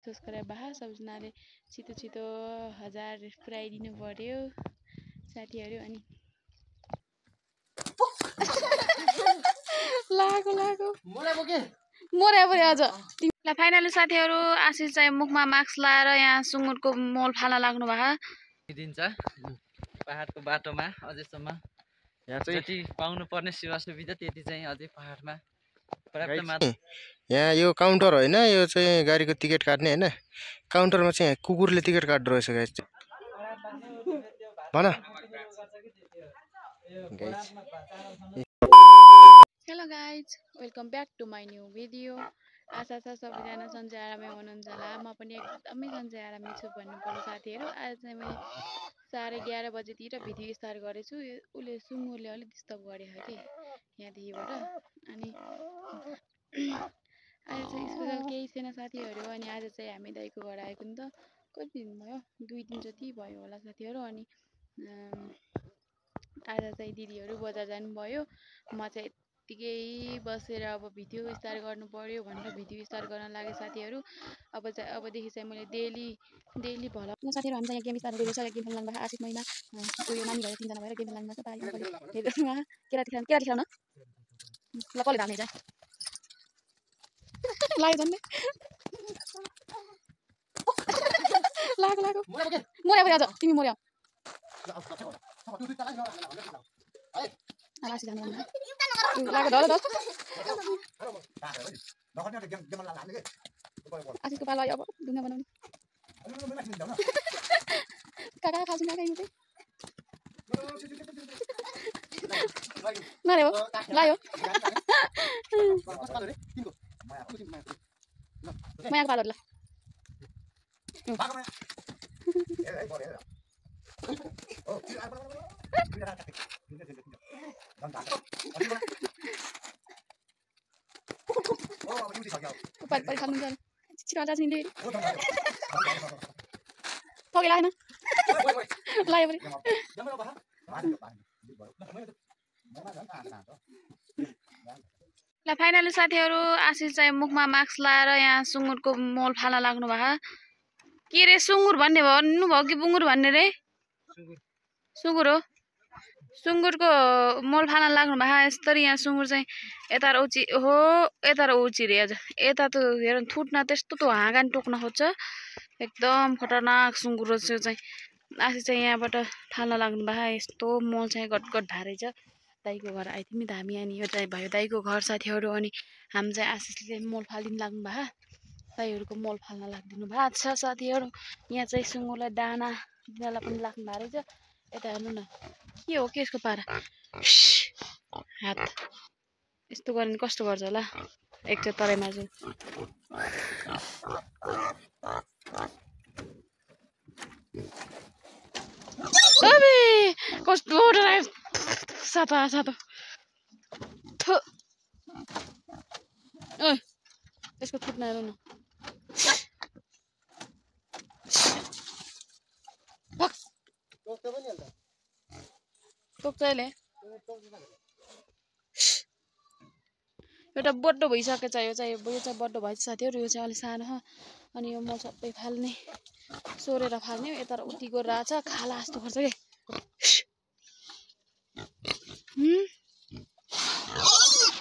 Subscribe भए सबजनाले छिटो छिटो 1000 पुऱ्याइदिनु पर्यो साथीहरू। अनि लागो मोरे पऱ्यो आज तिमीलाई। फाइनली साथीहरू आशिष चाहिँ मुखमा मास्क लाएर यहाँ सुँगुरको मोल फाल्न लाग्नु भयो। दिन्छ पहाडको बाटोमा अझैसम्म यहाँ चाहिँ जति पाउनु पर्ने सेवा सुविधा त्यति चाहिँ अझै पहाडमा पर्याप्त मात्रा। यहाँ यो काउन्टर होइन, यो चाहिँ गाडीको टिकट काट्ने होइन। काउन्टरमा चाहिँ कुकुरले टिकट काट्दो रहेछ गाइस। भन hello guys, welcome back to my new video. आशा छ सबैजना सन्चै आरामै हुनुहुन्छ होला। म पनि एकदमै सन्चै आरामै छु भन्नुपर्छ साथीहरू। आज चाहिँ मैले 11:30 बजेतिर भिडियो स्टार्ट गरेछु। उसले सुँगुरले अलिक डिस्टर्ब गरेको कि यहाँदेखिबाट। अनि आज चाहिँ स्पेसल केही छैन साथीहरू। अनि आज चाहिँ हामी दाइको घर आएको नि त कति दिन भयो, 2 दिन जति भयो होला साथीहरू। अनि आज चाहिँ दिदीहरू बजार जानुभयो। म चाहिँ यत्तिकै बसेर अब भिडियो स्टार्ट गर्नु पर्यो भनेर भिडियो स्टार्ट गर्न लागेँ साथीहरू। अबदेखि चाहिँ मैले डेली भल साथीहरू। हामी चाहिँ गेम स्टार्ट गरेको छ। गेम खेल्नु लाग्नु आशिष महिना उयो नानी भएर 3 जना भएर गेम खेल्नु लाग्नु छ। केरा खेलाउन ल कसले धार्ने चाहिँ लाग्यो झन्डै लागो मोर्या भयो आज तिमी मोर्या आशिष जानु लाग्यो धर आशिषको पालो आयो। अब ढुङ्गा बनाउने काका खाल्छु काका चाहिँ मारे हो लाग्यो मायाको पालो ल परि खानु जानु छिटो हाल्छ नि थगे लागेन लाग्यो परि ल। फाइनली साथीहरू आशिष चाहिँ मुखमा मास्क लाएर यहाँ सुँगुरको मोल फाल्न लाग्नु भयो। के रे सुँगुर भन्ने भन्नुभयो कि बुङ्गुर भन्ने रे? सुँगुर हो। सुँगुरको मोल फाल्न लाग्नु भयो। यस्तरी यहाँ सुँगुर चाहिँ यता औची हो यता औची रे। आज यता त हेर थुट्न त्यस्तो त हाँगा नि टोक्न खोज्छ। एकदम खतरनाक सुँगुर चाहिँ आशिष चाहिँ यहाँबाट फाल्न लाग्नु भयो। यस्तो मोल चाहिँ गटगट भारेछ। दाइको घर आइदिनु धामी अनि यो चाहिँ भयो दाइको घर साथीहरू। अनि हामी चाहिँ आशिषले मोल फालिदिनु लाग्नु भयो। दाइहरूको मोल फाल्न लाग्दिनु भएको छ साथीहरू। यहाँ चाहिँ सुँगुरलाई दाना दिनलाई पनि लाग्नु भएको रहेछ। यता हेर्नु न के हो के यसको पारा हात यस्तो गर्यो भने कस्तो गर्छ होला। एकचोटि तराईमा चाहिँ कस्तो सातो यसको थुट्न हेर्नु न तोक्छ यसले। एउटा बड्डो भइसकेछ यो चाहिँ बड्डो भएछ साथीहरू। यो चाहिँ अलिक सानो हो। अनि यो म सबै फाल्ने सोरेर फाल्ने यता उति गरेर आएको छ। खाला जस्तो गर्छ कि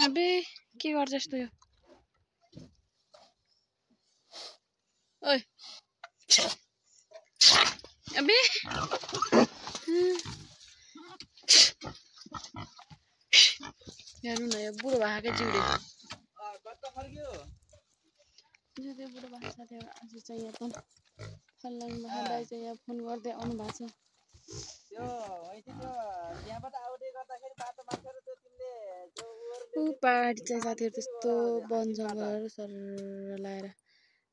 अबे के गर्छ यस्तो यो ओइ अबे हेर्नु न यो बुढो भएको जिउले बुढो भएको साथीहरू। आज चाहिँ यहाँ पनि फल्लाङ दाइ चाहिँ यहाँ फोन गर्दै आउनु भएको छ। पहाडी चाहिँ साथीहरू त्यस्तो वन जङ्गलहरू सर लाएर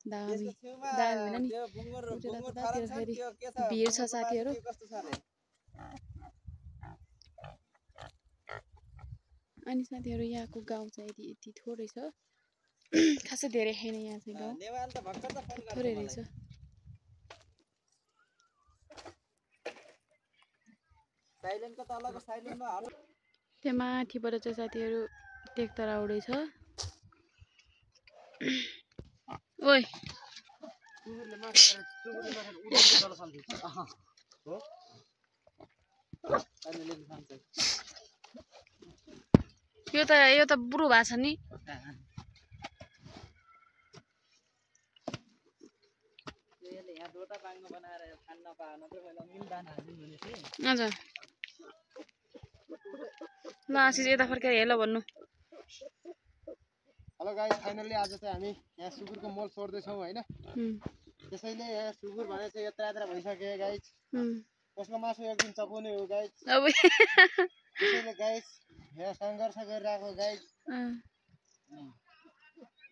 दामी होइन नि। फेरि भिड छ साथीहरू। अनि साथीहरू यहाँको गाउँ चाहिँ यति थोरै छ, खासै धेरै छैन। यहाँ चाहिँ गाउँ थोरै रहेछ। त्यहाँ माथिबाट चाहिँ साथीहरू टेक्टर आउँदैछ। ओइ सुँगुरले माछा उडाउँदै गर्न सक्छ हो अनि लिन सक्छ यो त बुढो भएको छ नि यसले यहाँ डोटा बाङ्गो बनाएर खान नपाएन चाहिँ मैले मिल्दान हाल्नु भने थिएँ हजुर ल आशिष यता फर्केर हेलो भन्नु हेलो गाइस फाइनली आज चाहिँ हामी यहाँ सुँगुरको मोल सोर्दैछौँ होइन त्यसैले यहाँ सुँगुर भने चाहिँ यत्रा यत्रा भइसक्यो गाइस यसको मासु एक दिन चपाउने हो गाइस अब त्यसैले गाइस यहाँ सङ्घर्ष गरिरहेको गाइस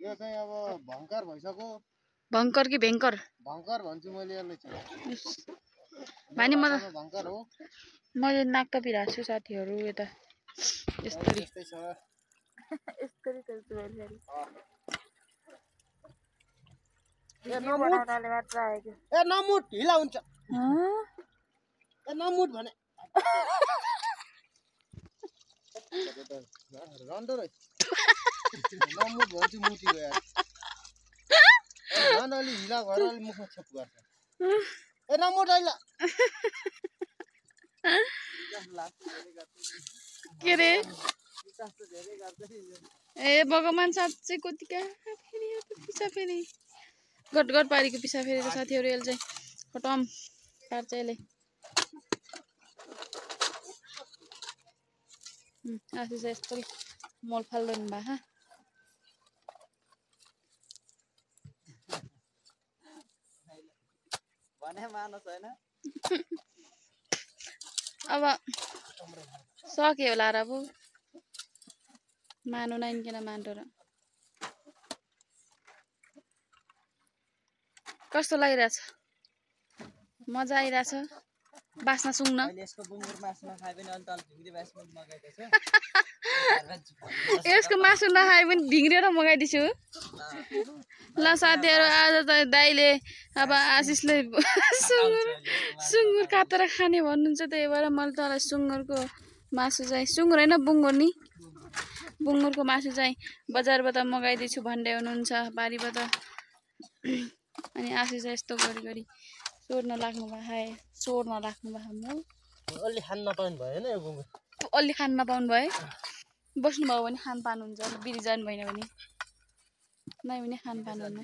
यो चाहिँ अब भङ्कर भइसक्यो भङ्कर कि भेङ्कर भङ्कर भन्छु मैले यसलाई चाहिँ भानी म भङ्कर हो मैले नाक टपिरहेको छु साथीहरू यता यस्तरी यस्तै छ ए नमुट ढिला हुन्छ ए नमुट भने रन्दो रहेछ नमुट भन्छु मुटी गयो झन् अलि हिला भएर अलि मुखमा छेप गर्छ ए नमुट अहिले के रे ए भगवान् साँच्चै कतिका फेरि पिसा फेरि गट पारीको पिसा फेरेर साथीहरू यसले चाहिँ खटम पार्छ यसले आशिष चाहिँ यस्तो मल फाल्दैन भा भने मानस होइन अब सक्यो होला र अब मानु नाइन्किन मान्टो र कस्तो लागिरहेछ मजा आइरहेछ बास्ना सुङ्न यसको बुङ्गुर मासु नखाए पनि अन्त ढिङ्ग्री मासु मगाएको छु यसको मासु नखाए पनि ढिङ्ग्रेर मगाइदिन्छु ल साथीहरू आज त दाइले अब आशिषले सुँगुर काटेर खाने भन्नुहुन्छ त्यही भएर मैले तँलाई सुँगुरको मासु चाहिँ सुँगुर होइन बुङ्गुर नि बुङ्गुरको मासु चाहिँ बजारबाट मगाइदिन्छु भन्दै हुनुहुन्छ बारीबाट अनि आशिष चाहिँ यस्तो गरी सोर्न लाग्नु भयो सोर्न लाग्नु भयो अलि खान नपाउनु भएन यो बुङ्गुर अलि खान नपाउनु भयो बस्नुभयो भने खान पानुहुन्छ बिरी जानु भएन भने नै भने खान पाउनुहुन्न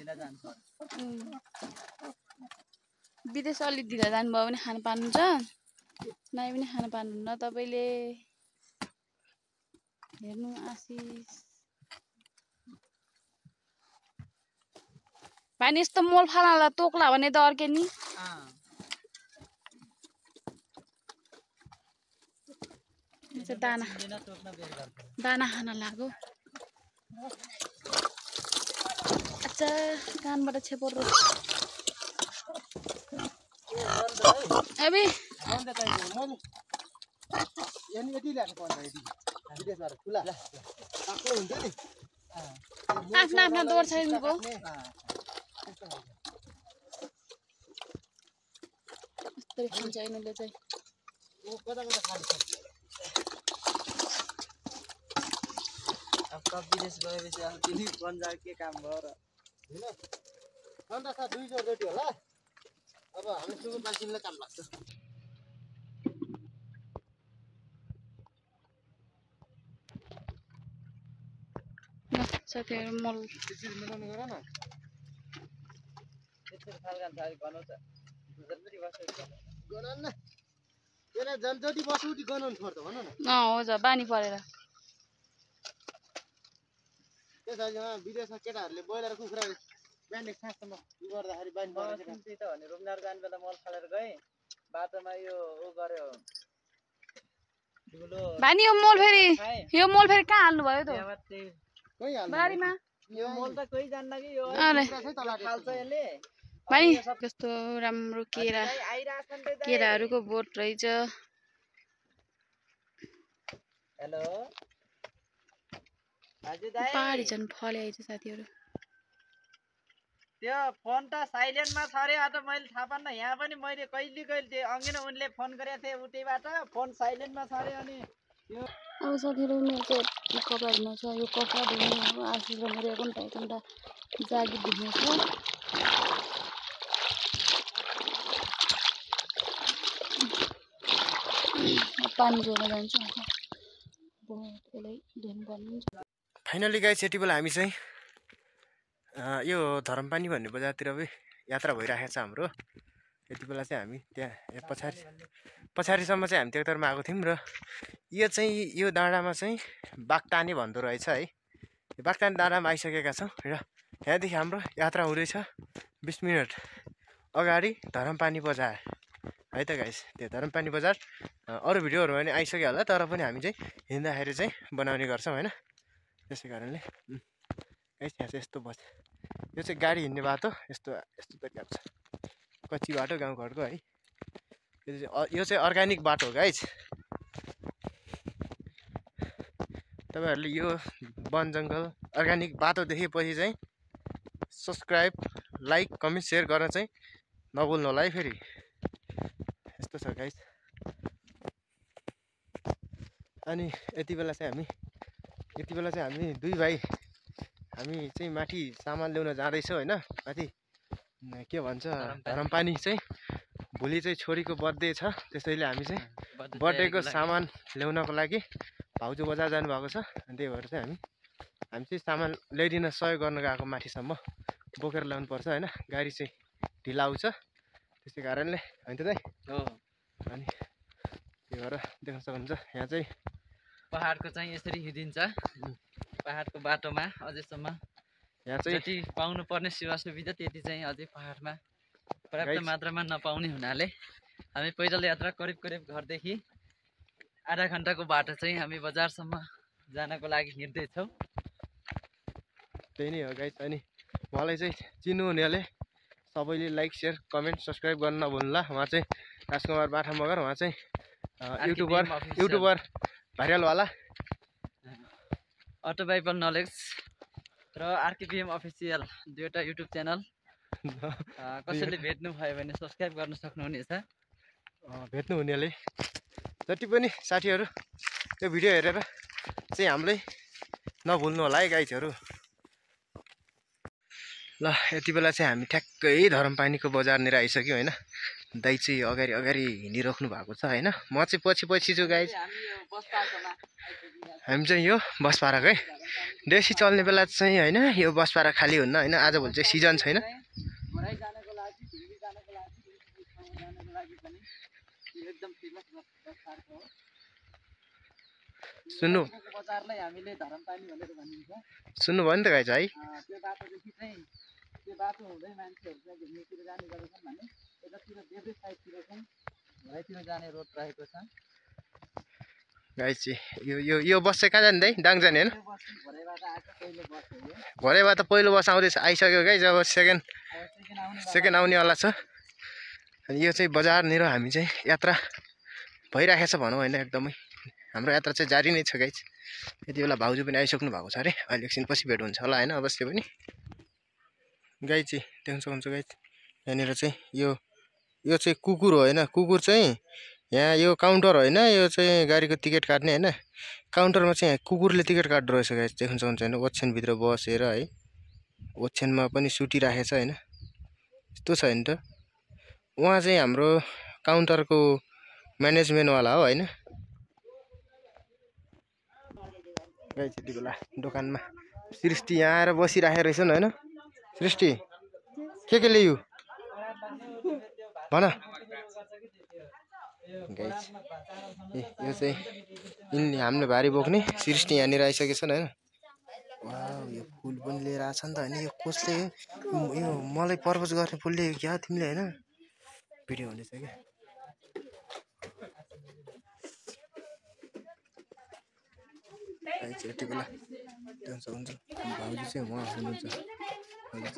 विदेश अलिक ढिला जानुभयो भने खान पाउनुहुन्छ नै पनि खान पाउनुहुन्न तपाईँले हेर्नु आशिष भाइ यस्तो मोल फाला तोक्ला भने त अर्के नि दाना खान लाग्यो अच्छा कानबाट छेपोर अबे आफ्ना आफ्ना दौड छैनको यस्तरी खान्छ यिनीहरूले चाहिँ अब विदेश गएपछि अब तिनी बन्जा के काम भयो र होइन अन्त 200 रोटी होला अब हामी सुँगुर मान्छेलाई काम लाग्छ साथीहरू मल त्यसरी मिलाउनु गर न त्यसरी फाल्कान सारी बनाउँछ जति बस्छ गनाउन न त्यसलाई जन जति बस्छ उति गनाउनु पर्छ भन न हो ज बानी परेर त्यसैले विदेशमा केटाहरूले ब्रोइलर कुखुरा बिहान साँझसम्म गर्दाखेरि बानी परेछ त भने रुमनार जाने बेला मल फालेर गए बाटोमा यो उ गर्यो बानी यो मल फेरि कहाँ हाल्नु भयो त कोही हाल्नु बारीमा यो मल त कोही जान्न कि यो अरे फाल्छ यसले भाइ कस्तो राम्रो केराहरूको बोट रहेछ हेलो हजुर दाइ पहाडी झन् फले आइछ साथीहरू त्यो फोन त साइलेन्टमा छ रे अझ मैले थाहा पान्न यहाँ पनि मैले कहिले अघि नै उनले फोन गरेको थिएँ उतैबाट फोन साइलेन्टमा छ रे अनि अब साथीहरू मेरो चाहिँ कपडा धुनु छ यो कपडा धुनु हो आशिष र मेरो एकन्टा जागी धुनु छ पानी जोड्न जान्छु यसलाई धुनुपर्ने हुन्छ। फाइनली गाइस यति बेला हामी चाहिँ यो धरमपानी भन्ने बजारतिर यात्रा भइरहेको छ हाम्रो। यति बेला चाहिँ हामी त्यहाँ पछाडिसम्म चाहिँ हामी त्यतामा आएको थियौँ र यो डाँडामा चाहिँ बागताने भन्दो रहेछ है। यो बागताने डाँडामा आइसकेका छौँ र यहाँदेखि हाम्रो यात्रा हुँदैछ 20 मिनट अगाडि धरमपानी बजार है त गाइस। त्यो धरमपानी बजार अरू भिडियोहरूमा पनि आइसक्यो होला, तर पनि हामी चाहिँ हिँड्दाखेरि चाहिँ बनाउने गर्छौँ होइन। त्यसै कारणले गाइस यहाँ चाहिँ यस्तो बस, यो चाहिँ गाडी हिँड्ने बाटो यस्तो तरिकाको छ, कच्ची बाटो गाउँघरको है। यो चाहिँ अर्ग्यानिक बाटो हो गाइस। तपाईँहरूले यो वन जङ्गल अर्ग्यानिक बाटो देखेपछि चाहिँ सब्सक्राइब, लाइक, कमेन्ट, सेयर गर्न चाहिँ नभुल्नु होला है। फेरि यस्तो छ गाइस। अनि यति बेला चाहिँ हामी दुई भाइ हामी चाहिँ माथि सामान ल्याउन जाँदैछौँ होइन। माथि के भन्छ धरमपानी चाहिँ भोलि चाहिँ छोरीको बर्थडे छ, त्यसैले हामी चाहिँ बर्थडेको सामान ल्याउनको लागि भाउजू बजार जानुभएको छ। अनि त्यही भएर चाहिँ हामी चाहिँ सामान ल्याइदिन सहयोग गर्न गएको, माथिसम्म बोकेर ल्याउनु पर्छ होइन। गाडी चाहिँ ढिला आउँछ, त्यसै कारणले होइन त दाइ हो। अनि त्यही भएर देख्न सक्नुहुन्छ यहाँ चाहिँ पहाडको चाहिँ यसरी हिँडिन्छ। पहाडको बाटोमा अझैसम्म यहाँ चाहिँ जति पाउनु पर्ने सेवा सुविधा त्यति चाहिँ अझै पहाडमा पर्याप्त मात्रामा नपाउने हुनाले हामी पैदल यात्रा करिब घरदेखि आधा घन्टाको बाटो चाहिँ हामी बजारसम्म जानको लागि हिँड्दैछौँ। त्यही नै हो गाइस। अनि मलाई चाहिँ चिन्नुहुनेले सबैले लाइक, सेयर, कमेन्ट, सब्सक्राइब गर्न नभुल्नुला। उहाँ चाहिँ राजकुमार बाठा मगर, उहाँ चाहिँ युट्युबर भाइरलवाला, अटोबाइबल नलेज र आरकेपीएम अफिसियल दुईवटा युट्युब च्यानल। कसैले भेट्नु भयो भने सब्सक्राइब गर्न सक्नुहुनेछ। भेट्नु हुनेले जति पनि साथीहरू यो भिडियो हेरेर चाहिँ हामीलाई नभुल्नु होला है गाइजहरू। ल यति बेला चाहिँ हामी ठ्याक्कै धरमपानीको बजारनिर आइसक्यौँ होइन। दाइ चाहिँ अगाडि हिँडिराख्नु भएको छ होइन, म चाहिँ पछि छु गाइज। हामी चाहिँ यो बस पार्क है, देसी चल्ने बेला चाहिँ होइन यो बस पार्क खाली हुन्न होइन। आजभोलि चाहिँ सिजन छैन। सुन्नुभयो नि त गाइज है। त्यो बाटो हुँदै मान्छेहरू चाहिँ घुम्नेतिर जाने गर्छन् भने यतातिर देब्रे साइडतिर चाहिँ भरेतिर जाने रोड रहेको छ गाइज। यो बस चाहिँ कहाँ जाने दाइ? दाङ जाने होइन? भरेबाट पहिलो बस आउँदैछ, आइसक्यो गाइज। अब सेकेन्ड आउनेवाला छ। अनि यो चाहिँ बजारनिर हामी चाहिँ यात्रा भइराखेको छ भनौँ होइन। एकदमै हाम्रो यात्रा चाहिँ जारी नै छ गाइज। यति बेला भाउजू पनि आइसक्नु भएको छ अरे, अहिले एकछिन पछि भेट हुन्छ होला होइन अवश्य पनि। गाइज चाहिँ देख्न सक्नुहुन्छ गाइज, यहाँनिर चाहिँ यो चाहिँ कुकुर हो होइन। कुकुर चाहिँ यहाँ यो काउन्टर होइन, यो चाहिँ गाडीको टिकट काट्ने होइन। काउन्टरमा चाहिँ कुकुरले टिकट काट्दो रहेछ गाइज, देख्न सक्नुहुन्छ होइन। ओछ्यानभित्र बसेर है, ओछ्यानमा पनि सुतिराखेछ होइन। यस्तो छ नि त। उहाँ चाहिँ हाम्रो काउन्टरको म्यानेजमेन्टवाला हो होइन। गाइज यति बेला दोकानमा सृष्टि यहाँ आएर बसिराखेको रहेछन् होइन। सृष्टि के ल्यायौ भन गाइज। यो चाहिँ हामीले भारी बोक्ने सृष्टि यहाँनिर आइसकेछन् होइन। यो फुल पनि लिएर आएको छ नि त होइन। यो कसले यो मलाई प्रपोज गर्ने फुल ल्यायो क्या तिमीले होइन? भिडियो हुँदैछ क्या। यति बेला हुन्छ भाउजू चाहिँ उहाँ हुनुहुन्छ, उहाँले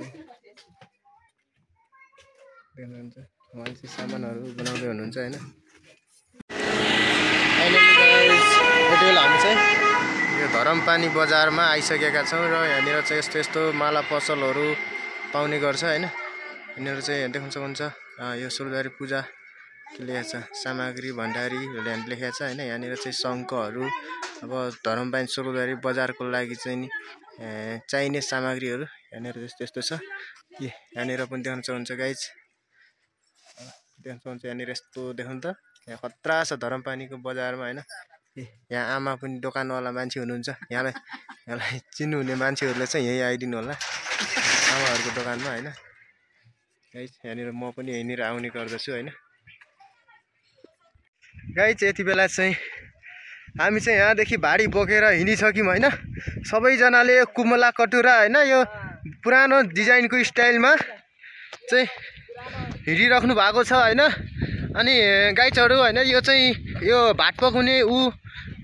चाहिँ सामानहरू बनाउँदै हुनुहुन्छ होइन। यति बेला हामी चाहिँ यो धरमपानी बजारमा आइसकेका छौँ र यहाँनिर चाहिँ यस्तो माला पसलहरू पाउने गर्छ होइन। यहाँनिर चाहिँ देख्न सक्नुहुन्छ यो सुरदारी पूजा लेखेको छ, सामग्री भण्डारीहरूले लेखेको छ होइन। यहाँनिर चाहिँ शङ्खहरू, अब धरमपानी सुरदारी बजारको लागि चाहिँ नि चाहिने सामग्रीहरू यहाँनिर यस्तो छ। यहाँनिर पनि देख्न सक्नुहुन्छ गाइज, देख्न सक्नुहुन्छ यहाँनिर यस्तो देख्नु त यहाँ खतरा छ धरमपानीको बजारमा होइन। यहाँ आमा पनि दोकानवाला मान्छे हुनुहुन्छ, यहाँलाई चिन्नुहुने मान्छेहरूले चाहिँ यहीँ आइदिनु होला आमाहरूको दोकानमा होइन। गाइज यहाँनिर म पनि यहीँनिर आउने गर्दछु होइन। गाइज यति बेला चाहिँ हामी चाहिँ यहाँदेखि भाडी बोकेर हिँडिसक्यौँ होइन। सबैजनाले कुमला कटुरा होइन यो पुरानो डिजाइनको स्टाइलमा चाहिँ हिँडिराख्नु भएको छ होइन। अनि गाइजहरू होइन यो चाहिँ यो भात पकाउने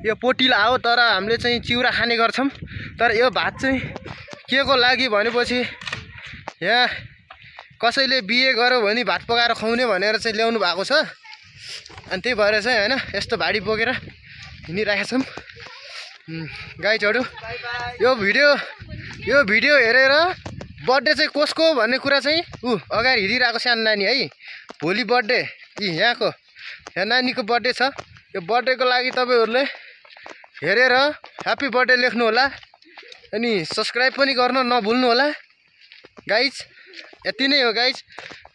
यो पोटिला हो, तर हामीले चाहिँ चिउरा खाने गर्छौँ। तर यो भात चाहिँ के को लागि भनेपछि यहाँ कसैले बिहे गर्यो भने भात पकाएर खुवाउने भनेर चाहिँ ल्याउनु भएको छ। अनि त्यही भएर चाहिँ होइन यस्तो भाडी बोकेर हिँडिरहेका छौँ। गाइजहरू यो भिडियो हेरेर बर्थडे चाहिँ कसको भन्ने कुरा चाहिँ अगाडि हिँडिरहेको सानो नानी है, भोलि बर्थडे यहाँको यहाँ नानीको बर्थडे छ। यो बर्थडेको लागि तपाईँहरूले हेरेर ह्याप्पी बर्थडे लेख्नु होला, अनि सब्सक्राइब पनि गर्न नभुल्नु होला गाइज। यति नै हो गाइज।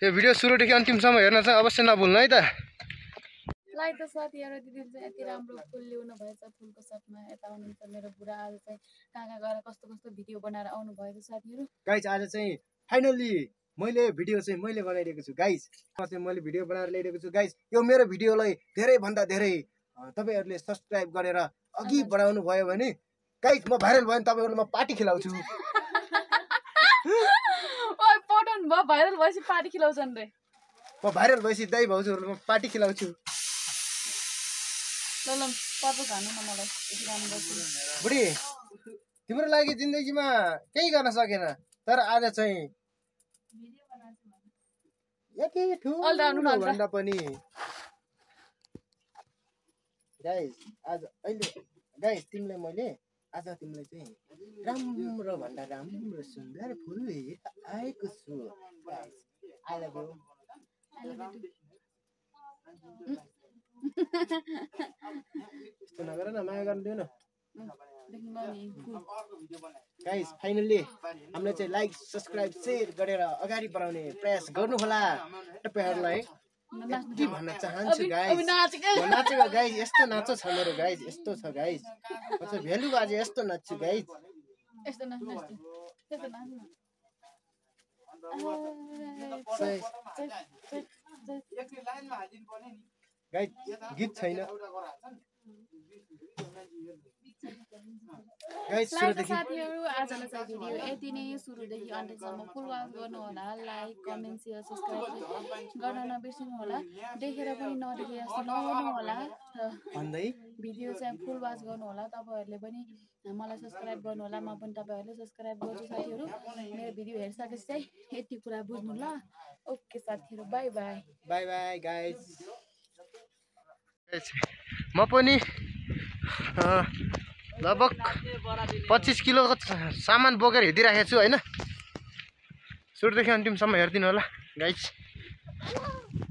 यो भिडियो सुरुदेखि अन्तिमसम्म हेर्न चाहिँ अवश्य नभुल्नु है त। लाइक त साथीहरू दिदी चाहिँ यति राम्रो फुल ल्याउनु भएछ, फुलको साथमा यता आउनुहुन्छ मेरो बुढा। आज चाहिँ कहाँ गएर कस्तो कस्तो भिडियो बनाएर आउनु भएछ साथीहरू। गाइज आज चाहिँ फाइनल्ली मैले भिडियो चाहिँ मैले बनाइरहेको छु गाइज। चाहिँ मैले भिडियो बनाएर ल्याइरहेको छु गाइज। यो मेरो भिडियोलाई धेरैभन्दा धेरै तपाईँहरूले सब्सक्राइब गरेर अघि बढाउनु भयो भने गाइज म भाइरल भयो भने तपाईँहरूलाई म पार्टी खिलाउँछु। पठाउनु भयो भाइरल भएपछि पार्टी खिलाउँछन् रे। म भाइरल भएपछि दाइ भाउजूहरूलाई म पार्टी खिलाउँछु। ल पर्पो खानु न मलाई यति राम्रो छ। बुढी तिम्रो लागि जिन्दगीमा केही गर्न सकेन, तर आज चाहिँ भन्दा पनि गाइज आज अहिले गाइज तिमीलाई मैले आज तिमीलाई चाहिँ राम्रो भन्दा राम्रो सुन्दर फुल आएको छु। I love you. यस्तो नगर न, माया गर्नु दिउ न। गाइज फाइनल्ली हामीले चाहिँ लाइक सब्सक्राइब सेयर गरेर अगाडि बढाउने प्रयास गर्नु होला। तपाईँहरूलाई यति भन्न चाहन्छु गाइज। नाचेको गाइज यस्तो नाचो छ मेरो गाइज, यस्तो छ गाइज। म चाहिँ भेलु आज यस्तो नाच्छु गाइज। गाइज गीत छैन गाइज। साथीहरू आजलाई चाहिँ भिडियो यति नै, सुरुदेखि अन्त्यसम्म फुल वाच गर्नु होला। लाइक कमेन्ट सेयर सब्सक्राइब गर्न नबिर्सिनु होला। देखेर पनि नदेखे जस्तो नगर्नु होला। भन्दै भिडियो चाहिँ फुल वाच गर्नु होला। तपाईँहरूले पनि मलाई सब्सक्राइब गर्नु होला, म पनि तपाईँहरूले सब्सक्राइब गर्छु साथीहरू। मेरो भिडियो हेरिसकेपछि चाहिँ यति कुरा बुझ्नु ल। ओके साथीहरू, by by. By by guys. म पनि लगभग 25 किलोको सामान बोकेर हिँडिराखेको छु होइन। सुरुदेखि अन्तिमसम्म हेरिदिनु होला गाइज।